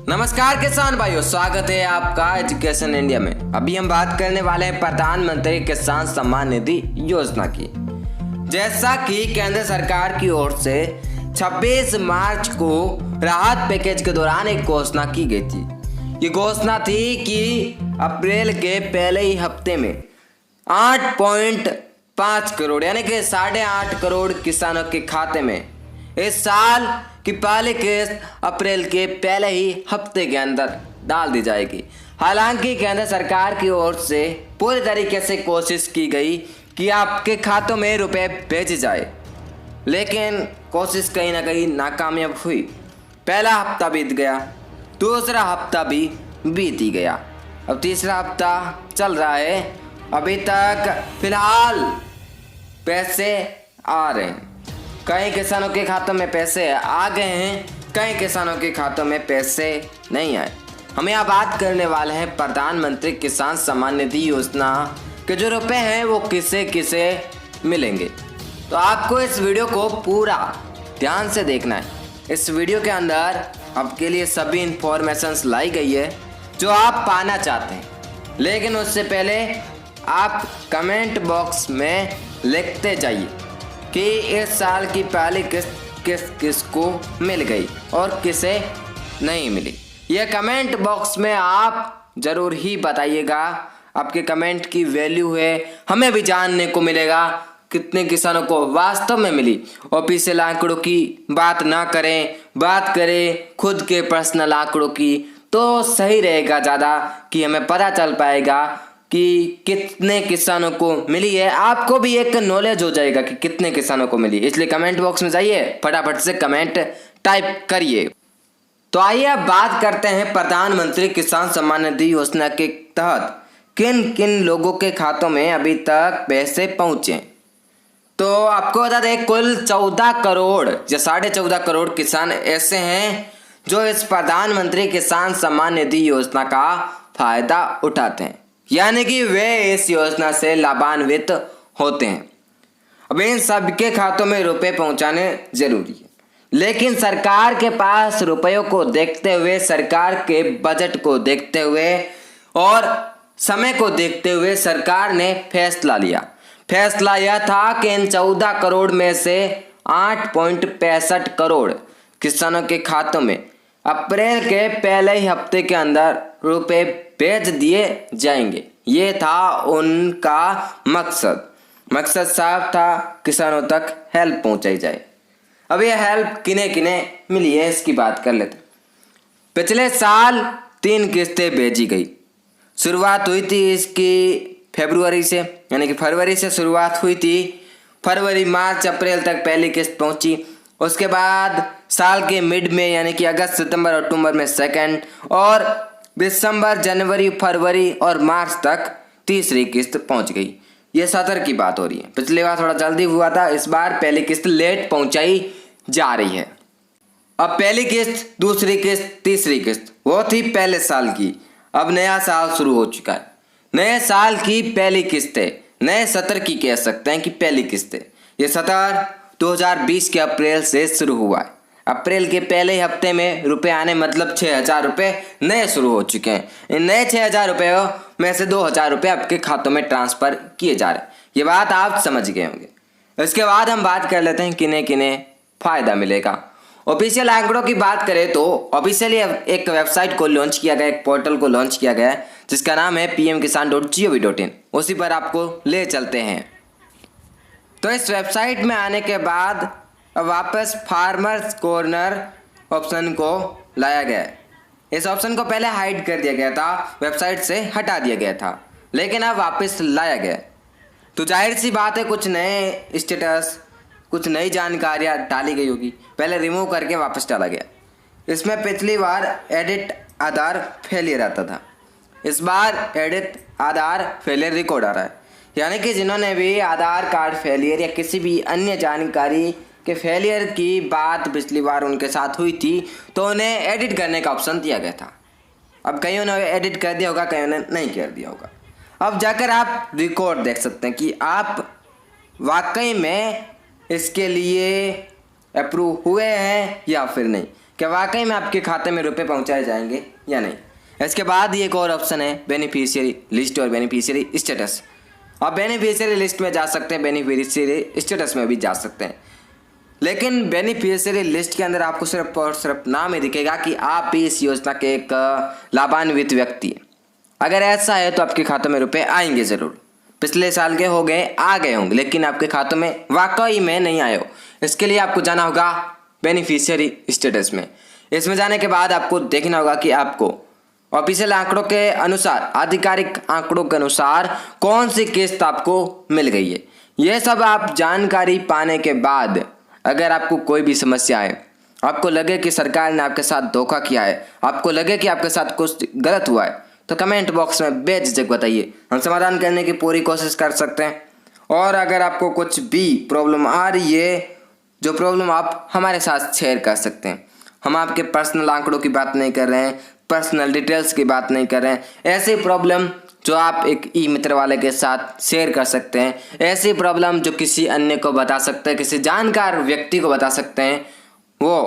नमस्कार किसान भाइयों, स्वागत है आपका एजुकेशन इंडिया में। अभी हम बात करने वाले हैं प्रधानमंत्री किसान सम्मान निधि योजना की। जैसा कि केंद्र सरकार की ओर से 26 मार्च को राहत पैकेज के दौरान एक घोषणा की गई थी। ये घोषणा थी कि अप्रैल के पहले ही हफ्ते में 8.5 करोड़ यानी कि 8.5 करोड़ किसानों के खाते में इस साल की पहली किस्त अप्रैल के पहले ही हफ्ते के अंदर डाल दी जाएगी। हालांकि केंद्र सरकार की ओर से पूरी तरीके से कोशिश की गई कि आपके खातों में रुपए भेजे जाए, लेकिन कोशिश कहीं ना कहीं नाकामयाब हुई। पहला हफ्ता बीत गया, दूसरा हफ्ता भी बीत ही गया, अब तीसरा हफ्ता चल रहा है। अभी तक फिलहाल पैसे आ रहे हैं। कई किसानों के खातों में पैसे आ गए हैं, कई किसानों के खातों में पैसे नहीं आए। हम यहाँ बात करने वाले हैं प्रधानमंत्री किसान सम्मान निधि योजना के जो रुपए हैं वो किसे किसे मिलेंगे। तो आपको इस वीडियो को पूरा ध्यान से देखना है। इस वीडियो के अंदर आपके लिए सभी इंफॉर्मेशंस लाई गई है जो आप पाना चाहते हैं, लेकिन उससे पहले आप कमेंट बॉक्स में लिखते जाइए कि इस साल की पहली किस्त किसको मिल गई और किसे नहीं मिली। यह कमेंट बॉक्स में आप ज़रूर ही बताइएगा। आपके कमेंट की वैल्यू है, हमें भी जानने को मिलेगा कितने किसानों को वास्तव में मिली। ऑफिशियल आंकड़ों की बात ना करें, बात करें खुद के पर्सनल आंकड़ों की, तो सही रहेगा ज़्यादा, कि हमें पता चल पाएगा कि कितने किसानों को मिली है। आपको भी एक नॉलेज हो जाएगा कि कितने किसानों को मिली। इसलिए कमेंट बॉक्स में जाइए, फटाफट से कमेंट टाइप करिए। तो आइए अब बात करते हैं प्रधानमंत्री किसान सम्मान निधि योजना के तहत किन किन लोगों के खातों में अभी तक पैसे पहुंचे। तो आपको बता दें, कुल 14 करोड़ या 14.5 करोड़ किसान ऐसे हैं जो इस प्रधानमंत्री किसान सम्मान निधि योजना का फायदा उठाते हैं, यानी कि वे इस योजना से लाभान्वित होते हैं। अब इन सबके खातों में रुपए पहुंचाने जरूरी है, लेकिन सरकार के पास रुपयों को देखते हुए, सरकार के बजट को देखते हुए और समय को देखते हुए सरकार ने फैसला यह था कि इन 14 करोड़ में से 8.65 करोड़ किसानों के खातों में अप्रैल के पहले ही हफ्ते के अंदर रुपए भेज दिए जाएंगे। ये था उनका मकसद साफ था, किसानों तक हेल्प पहुंचाई जाए। अब ये हेल्प किने किने मिली है इसकी बात कर लेते। पिछले साल 3 किस्तें भेजी गई। शुरुआत हुई थी इसकी फरवरी से, यानी कि फरवरी से शुरुआत हुई थी। फरवरी, मार्च, अप्रैल तक पहली किस्त पहुंची। उसके बाद साल के मिड में यानी कि अगस्त, सितंबर, अक्टूबर में सेकंड, और दिसंबर, जनवरी, फरवरी और मार्च तक तीसरी किस्त पहुंच गई। ये 17 की बात हो रही है। पिछली बार थोड़ा जल्दी हुआ था, इस बार पहली किस्त लेट पहुंचाई जा रही है। अब पहली किस्त, दूसरी किस्त, तीसरी किस्त वो थी पहले साल की। अब नया साल शुरू हो चुका है। नए साल की पहली किस्तें, नए सत्र की कह सकते हैं कि पहली किस्तें, ये सत्र 2020 के अप्रैल से शुरू हुआ है। अप्रैल के पहले हफ्ते में रुपए आने मतलब 6,000 रुपये नए शुरू हो चुके हैं। इन नए 6,000 रुपये में से 2,000 रुपये आपके खातों में ट्रांसफ़र किए जा रहे हैं। ये बात आप समझ गए होंगे। इसके बाद हम बात कर लेते हैं किन्हें किन्हें फ़ायदा मिलेगा। ऑफिशियल आंकड़ों की बात करें तो ऑफिशियली एक वेबसाइट को लॉन्च किया गया, एक पोर्टल को लॉन्च किया गया है जिसका नाम है pmkisan.gov.in। उसी पर आपको ले चलते हैं। तो इस वेबसाइट में आने के बाद अब वापस फार्मर्स कॉर्नर ऑप्शन को लाया गया है। इस ऑप्शन को पहले हाइड कर दिया गया था, वेबसाइट से हटा दिया गया था, लेकिन अब वापस लाया गया। तो जाहिर सी बात है कुछ नए स्टेटस, कुछ नई जानकारियाँ डाली गई होगी। पहले रिमूव करके वापस डाला गया। इसमें पिछली बार एडिट आधार फेलियर आता था, इस बार एडिट आधार फेलियर रिकॉर्ड आ रहा है। यानी कि जिन्होंने भी आधार कार्ड फेलियर या किसी भी अन्य जानकारी के फेलियर की बात पिछली बार उनके साथ हुई थी, तो उन्हें एडिट करने का ऑप्शन दिया गया था। अब कईयों ने एडिट कर दिया होगा, कईयों ने नहीं कर दिया होगा। अब जाकर आप रिकॉर्ड देख सकते हैं कि आप वाकई में इसके लिए अप्रूव हुए हैं या फिर नहीं। क्या वाकई में आपके खाते में रुपए पहुंचाए जाएंगे या नहीं। इसके बाद एक और ऑप्शन है बेनिफिशियरी लिस्ट और बेनिफिशियरी स्टेटस। आप बेनिफिशियरी लिस्ट में जा सकते हैं, बेनिफिशियरी स्टेटस में भी जा सकते हैं, लेकिन बेनिफिशियरी लिस्ट के अंदर आपको सिर्फ और सिर्फ नाम ही दिखेगा कि आप भी इस योजना के एक लाभान्वित व्यक्ति हैं। अगर ऐसा है तो आपके खातों में रुपए आएंगे ज़रूर। पिछले साल के हो गए, आ गए होंगे, लेकिन आपके खातों में वाकई में नहीं आए हो। इसके लिए आपको जाना होगा बेनिफिशियरी स्टेटस में। इसमें जाने के बाद आपको देखना होगा कि आपको ऑफिशियल आंकड़ों के अनुसार, आधिकारिक आंकड़ों के अनुसार कौन सी किस्त आपको मिल गई है। यह सब आप जानकारी पाने के बाद अगर आपको कोई भी समस्या है, आपको लगे कि सरकार ने आपके साथ धोखा किया है, आपको लगे कि आपके साथ कुछ गलत हुआ है, तो कमेंट बॉक्स में बेझिझक बताइए। हम समाधान करने की पूरी कोशिश कर सकते हैं। और अगर आपको कुछ भी प्रॉब्लम आ रही है, जो प्रॉब्लम आप हमारे साथ शेयर कर सकते हैं। हम आपके पर्सनल आंकड़ों की बात नहीं कर रहे हैं, पर्सनल डिटेल्स की बात नहीं कर रहे हैं। ऐसी प्रॉब्लम जो आप एक ई मित्र वाले के साथ शेयर कर सकते हैं, ऐसी प्रॉब्लम जो किसी अन्य को बता सकते हैं, किसी जानकार व्यक्ति को बता सकते हैं, वो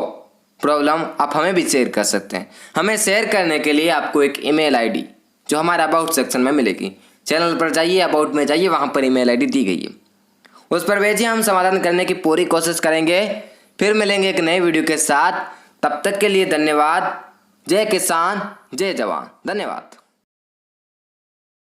प्रॉब्लम आप हमें भी शेयर कर सकते हैं। हमें शेयर करने के लिए आपको एक ईमेल आईडी जो हमारे अबाउट सेक्शन में मिलेगी। चैनल पर जाइए, अबाउट में जाइए, वहाँ पर ईमेल आईडी दी गई है, उस पर भेजिए। हम समाधान करने की पूरी कोशिश करेंगे। फिर मिलेंगे एक नई वीडियो के साथ। तब तक के लिए धन्यवाद। जय किसान, जय जवान। धन्यवाद।